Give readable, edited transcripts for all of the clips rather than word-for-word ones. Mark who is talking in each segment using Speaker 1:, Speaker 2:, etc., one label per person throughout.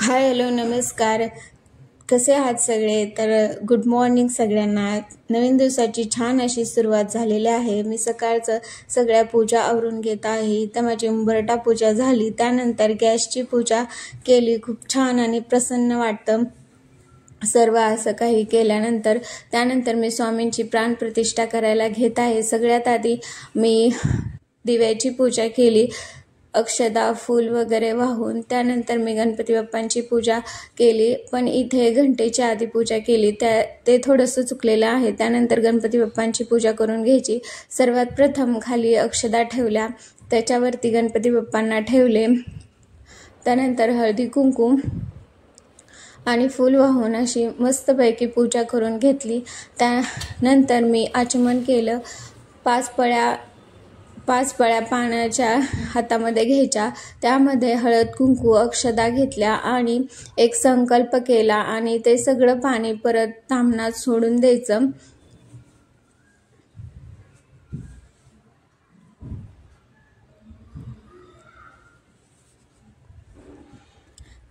Speaker 1: Hi hello नमस्कार. कसे आहात सगळे? तर गुड मॉर्निंग सगळ्यांना. नवीन दिवसाची छान अशी सुरुवात झालेली आहे. मी सकाळचं सगळ्या पूजा आवरून घेत आहे. तर माझी उंबरठा पूजा झाली, त्यानंतर गॅसची पूजा केली. खूप छान आणि प्रसन्न वाटतं सर्व असं काही केल्यानंतर. त्यानंतर मी स्वामींची प्राणप्रतिष्ठा करायला घेत आहे. सगळ्यात आधी मी दिव्याची पूजा केली, अक्षदा फूल वगैरे वाहून. त्यानंतर मी गणपती बाप्पांची पूजा केली, पण इथे घंटेच्या आधी पूजा केली, ते थोडंसं चुकलेलं आहे. त्यानंतर गणपती बाप्पांची पूजा करून घ्यायची. सर्वात प्रथम खाली अक्षदा ठेवल्या, त्याच्यावरती गणपती बाप्पांना ठेवले. त्यानंतर हळदी कुंकू आणि फूल वाहून अशी मस्तपैकी पूजा करून घेतली. त्यानंतर मी आचमन केलं. पाच पळ्या पाण्याच्या हातामध्ये घ्यायच्या, त्यामध्ये हळद कुंकू अक्षदा घेतल्या आणि एक संकल्प केला आणि ते सगळं पाणी परत ताम्हणात सोडून द्यायचं.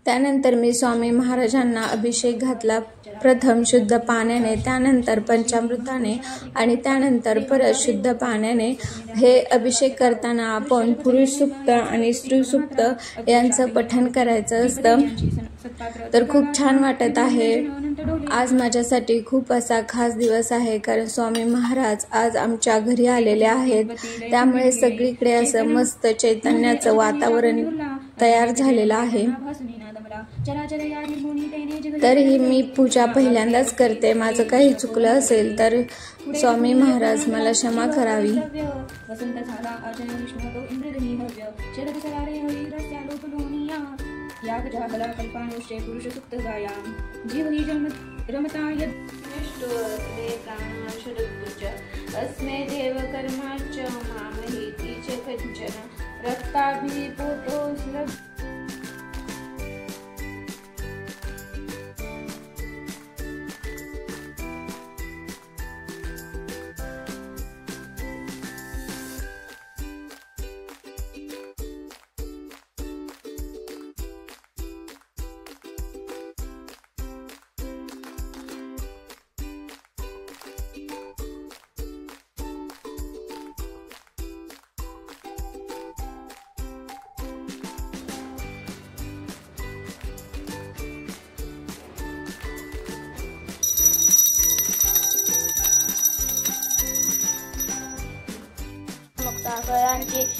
Speaker 1: त्यानंतर मी स्वामी महाराजांना अभिषेक घातला. प्रथम शुद्ध पाण्याने, त्यानंतर पंचामृताने आणि त्यानंतर परत शुद्ध पाण्याने. हे अभिषेक करताना आपण पुरुष सुक्त आणि स्त्री सुक्त यांचं पठण करायचं असतं. तर खूप छान वाटत आहे. आज माझ्यासाठी खूप असा खास दिवस आहे, कारण स्वामी महाराज आज आमच्या घरी आलेले आहेत. त्यामुळे सगळीकडे असं मस्त चैतन्याचं वातावरण तयार झालेलं आहे. तरीही मी पूजा पहिल्यांदाच करते. माझं काही चुकलं असेल तर स्वामी महाराज मला क्षमा करावी. अस्मे देव कर्माच मामहेती च कंचन रक्ताभिपोतो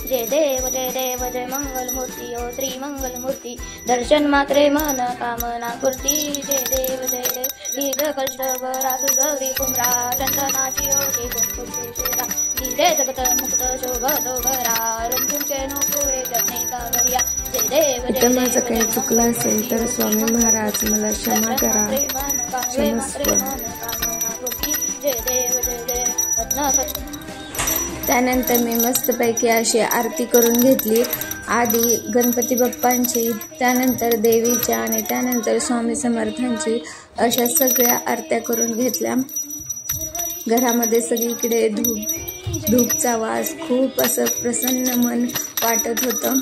Speaker 2: जय देव जय मंगल मूर्ती ओ श्री मंगल मूर्ती. दर्शन मात्रे मन कामना पूर्ती. जय देव दीर्घ कष्ट बरात गौरी कुमरा. चंदनाची ओटी कुंकुमेश्वरा. धीरे जगत मुक्त शोभत घरा. रंगुंचे नोपुरे जने कावरिया. जय देव
Speaker 1: इथं माझं काही चुकलं असेल तर स्वामी महाराज मला क्षमा करा. क्षमस्व.
Speaker 2: जय देव जय
Speaker 1: त्यानंतर मी मस्तपैकी अशी आरती करून घेतली. आधी गणपती बाप्पांची, त्यानंतर देवीच्या आणि त्यानंतर स्वामी समर्थांची, अशा सगळ्या आरत्या करून घेतल्या. घरामध्ये सगळीकडे धूपचा वास, खूप असं प्रसन्न मन वाटत होतं.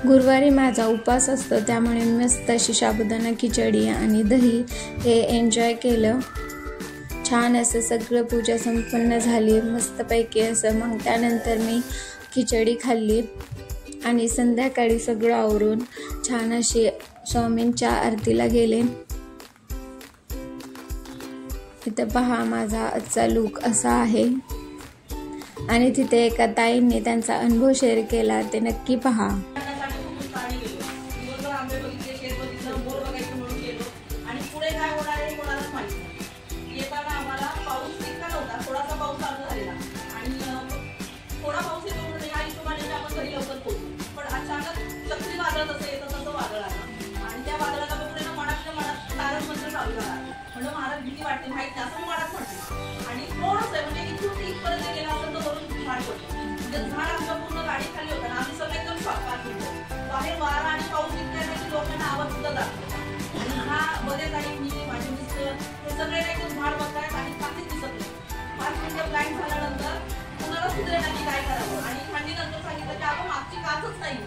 Speaker 1: गुरुवारी माझा उपवास असतो, त्यामुळे मस्त अशी साबुदाणा खिचडी आणि दही हे एन्जॉय केलं. छान असं सगळं पूजा संपन्न झाली मस्तपैकी असं. मग त्यानंतर मी खिचडी खाल्ली आणि संध्याकाळी सगळं आवरून छान अशी स्वामींच्या आरतीला गेले. इथं पहा माझा आजचा लूक असा आहे. आणि तिथे एका ताईंनी त्यांचा अनुभव शेअर केला, ते नक्की पहा.
Speaker 3: महाराज भीती वाटते माहिती असं मनात म्हटलं आणि थोडंसं म्हणजे इथून इथपर्यंत गेला असेल तर वरून म्हणजे झाड आमच्या पूर्ण गाडी खाली होतं ना, आम्ही सगळे एकदम शॉक मिळतो. बाहेर वारा आणि पाऊस इतक्या नाही की लोकांना आवाज सुद्धा जातो. आणि हा बरेच आणि मी माझे मिस्टर हे सगळे एकदम झाड बघतायत आणि काहीच दिसत नाही. 5 मिनिटं ब्लाइंड झाल्यानंतर कुणाला सुचले नाही की काय करावं. आणि थंडीनंतर सांगितलं की आपण मागची काचच नाही,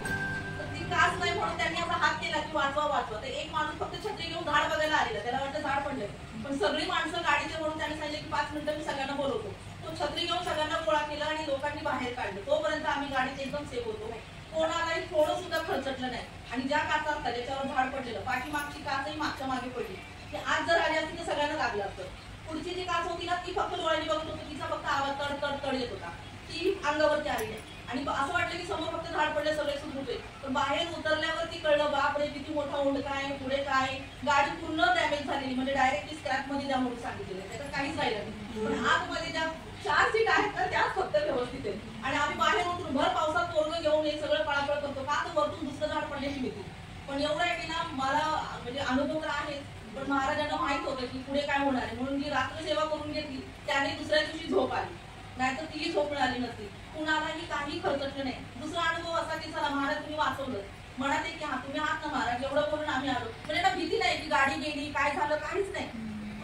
Speaker 3: तर ती काच नाही म्हणून त्यांनी असा हात केला की वाचवा वाचवा. तर एक माणूस फक्त छत्री घेऊन झाड बघायला आलेला, त्याला वाटतं झाड पडलंय, पण सगळी माणसं गाडीचे म्हणून त्यांनी सांगितलं की 5 मिनिटं मी सगळ्यांना बोलवतो. तो छत्री घेऊन सगळ्यांना गोळा केला आणि लोकांनी बाहेर काढलं. तोपर्यंत आम्ही गाडीत एकदम सेफ होतो. कोणालाही थोडं सुद्धा खरचटलं नाही. आणि ज्या काचा असतात ज्याच्यावर झाड पडलेलं, पाठीमागची काचही मागच्या मागे पडली, ती आज जर आली असती तर सगळ्यांना लागलं असतं. पुढची जी काच होती ना, ती फक्त डोळ्यांनी बघत होती, तिचा फक्त आवाज तड तड तड येत होता, ती अंगावरती आली नाही. आणि असं वाटलं की समोर फक्त झाड पडले, सगळे सुटले. पण बाहेर उतरल्यावरती कळलं बापरे किती मोठा ओंड काय, पुढे काय. गाडी पूर्ण डॅमेज झालेली, म्हणजे डायरेक्टली स्क्रॅप मध्ये द्या म्हणून सांगितलेलं, त्याच्यात काहीच राहिलं नाही. पण आतमध्ये ज्या 4 सीट आहेत ना, त्याच फक्त व्यवस्थित आहेत. आणि आम्ही बाहेर उतरून भर पावसात पोरगं घेऊन हे सगळं पळापळ करतो का, तर वरतून दुसरं झाड पडल्याची भीती. पण एवढं आहे की ना, मला म्हणजे अनुभव तर आहेच, पण महाराजांना माहित होतं की पुढे काय होणार आहे, म्हणून जी रात्र सेवा करून घेतली त्याने दुसऱ्या दिवशी झोप आली, नाहीतर तीही झोप मिळाली नसती. कुणालाही काही खर्चटलं नाही. दुसरा अनुभव असा की चला महाराज तुम्ही वाचवलं, म्हणत की हा तुम्ही आहात ना महाराज, एवढं बोलून आम्ही आलो. म्हणजे ना भीती नाही की गाडी गेली काय झालं, काहीच नाही.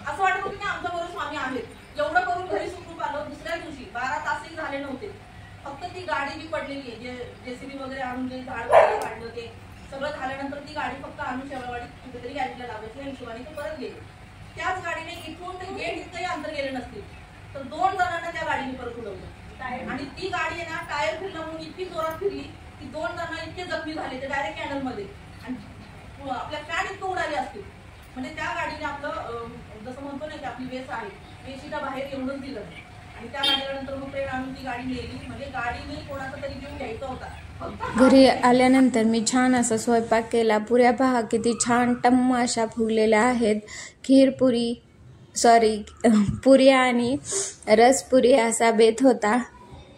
Speaker 3: असं वाटत होतं की आमच्या बरोबर स्वामी आहेत. एवढं करून घरी सुखरूप आलो. दुसऱ्या दिवशी 12 तासही झाले नव्हते, फक्त ती गाडी जी पडलेली आहे, जे जेसीबी वगैरे आणून जे झाड काढलं ते सगळं झाल्यानंतर ती गाडी फक्त आणून शेवळवाडीत कुठेतरी गॅरेजला लावायची हिशोबाने ते परत गेले. त्याच गाडीने इथून ते गेट इतकंही अंतर गेले नसतील तर 2 जणांना त्या गाडीने परत उडवलं. आणि ती गाडी आहे ना, टायर फिरलं म्हणून इतकी जोरात फिरली की 2 जण इतके जखमी झाले ते डायरेक्ट कॅनल मध्ये, आणि आपल्या फॅन इतकं उडाले असतील. म्हणजे त्या गाडीने आपलं जसं म्हणतो ना की आपली वेस आहे, वेशीच्या बाहेर येऊनच दिलं. आणि त्या गाडीला नंतर मग ट्रेन आणून ती गाडी नेली. म्हणजे गाडीने कोणाचा तरी जीव घ्यायचा होता.
Speaker 1: घरी आल्यानंतर मी छान असा स्वयंपाक केला. पुऱ्या पहा किती छान टम्म अशा फुगलेल्या आहेत. खीरपुरी पुरी आणि रसपुरी असा बेत होता.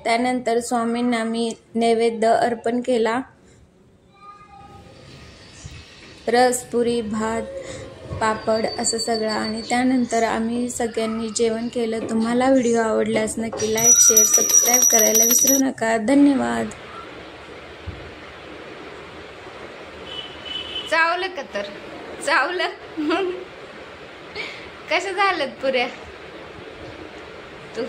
Speaker 1: त्यानंतर स्वामींना मी नैवेद्य अर्पण केला, रसपुरी, भात, पापड असं सगळं. आणि त्यानंतर आम्ही सगळ्यांनी जेवण केलं. तुम्हाला व्हिडिओ आवडल्यास नक्की लाईक, शेअर, सबस्क्राईब करायला विसरू नका. धन्यवाद. चावलं का तर चावलं. कसं झालं पुऱ्या तू?